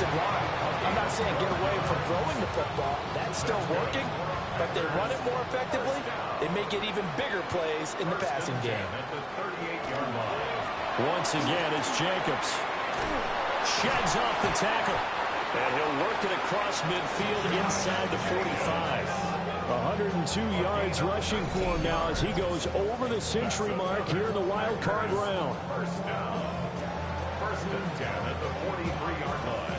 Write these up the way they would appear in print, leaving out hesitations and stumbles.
offensive line. I'm not saying get away from throwing the football. That's still working. But they run it more effectively. They may get even bigger plays in the passing game. Once again, it's Jacobs. Sheds off the tackle. And he'll work it across midfield inside the 45. 102 yards rushing for him now as he goes over the century mark here in the wild card round. First down. First and 10 at the 43-yard line.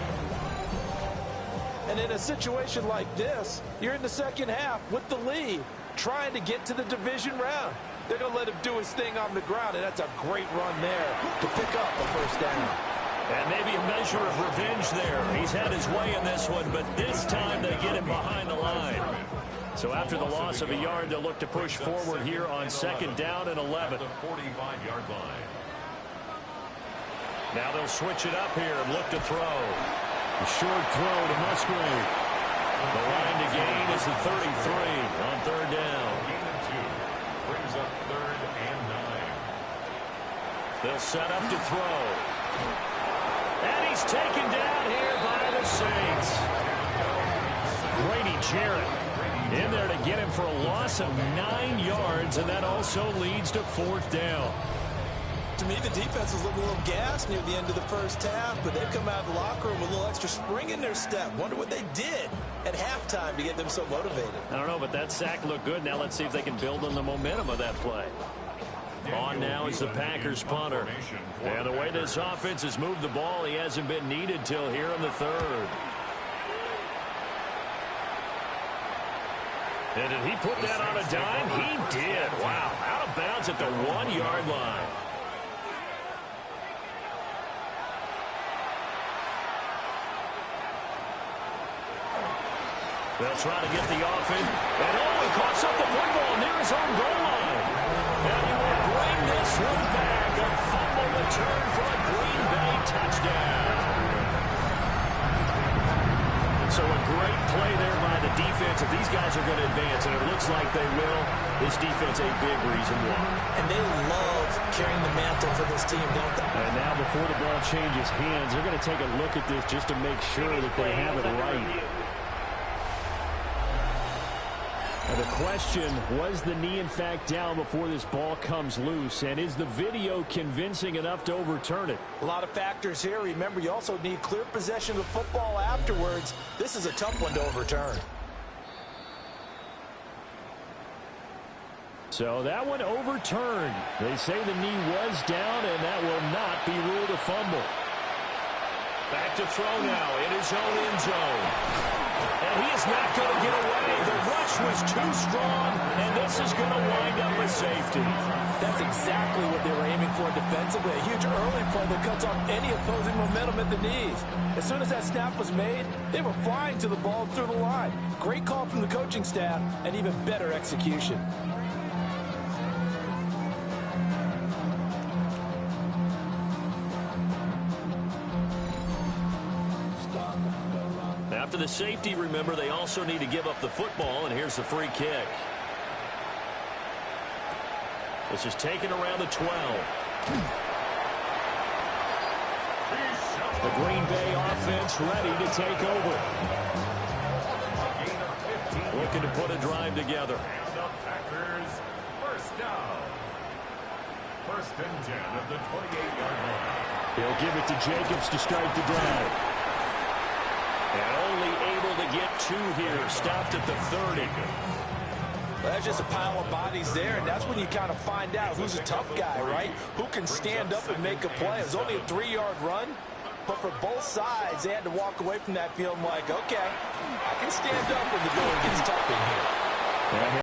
And in a situation like this, you're in the second half with the lead, trying to get to the division round. They're going to let him do his thing on the ground, and that's a great run there to pick up a first down. And maybe a measure of revenge there. He's had his way in this one, but this time they get him behind the line. So after the loss of a yard, they'll look to push forward here on second down and 11. The 45-yard line. Now they'll switch it up here and look to throw. A short throw to Musgrave. The line to gain is the 33 on third down. Gain of 2. Brings up third and 9. They'll set up to throw. And he's taken down here by the Saints. Grady Jarrett in there to get him for a loss of 9 yards, and that also leads to fourth down. To me, the defense was looking a little gassed near the end of the first half, but they've come out of the locker room with a little extra spring in their step. Wonder what they did at halftime to get them so motivated. I don't know, but that sack looked good. Now let's see if they can build on the momentum of that play. On now is the Packers punter. And the way this offense has moved the ball, he hasn't been needed till here in the third. And did he put that on a dime? He did. Wow. Out of bounds at the 1-yard line. They'll try to get the offense. And he coughs up the football near his own goal line. And he will bring this one back. A fumble return for a Green Bay touchdown. So a great play there by the defense. If these guys are going to advance, and it looks like they will, this defense a big reason why. And they love carrying the mantle for this team, don't they? And now before the ball changes hands, they're going to take a look at this just to make sure that they have it right. And the question, was the knee in fact down before this ball comes loose? And is the video convincing enough to overturn it? A lot of factors here. Remember, you also need clear possession of the football afterwards. This is a tough one to overturn. So that one overturned. They say the knee was down, and that will not be ruled a fumble. Back to throw now in his own end zone. And he is not going to get away. The rush was too strong, and this is going to wind up a safety. That's exactly what they were aiming for defensively. A huge early play that cuts off any opposing momentum at the knees. As soon as that snap was made, they were flying to the ball through the line. Great call from the coaching staff, and even better execution. After the safety, remember, they also need to give up the football, and here's the free kick. This is taken around the 12. The Green Bay offense ready to take over. Looking to put a drive together. And the Packers first down. First and 10 at the 28-yard line. He'll give it to Jacobs to start the drive. And only able to get 2 here. Stopped at the 30. Well, that's just a pile of bodies there, and that's when you kind of find out who's a tough guy, right? Who can stand up and make a play. It was only a 3-yard run, but for both sides, they had to walk away from that feeling like, okay, I can stand up when the going gets tough in here.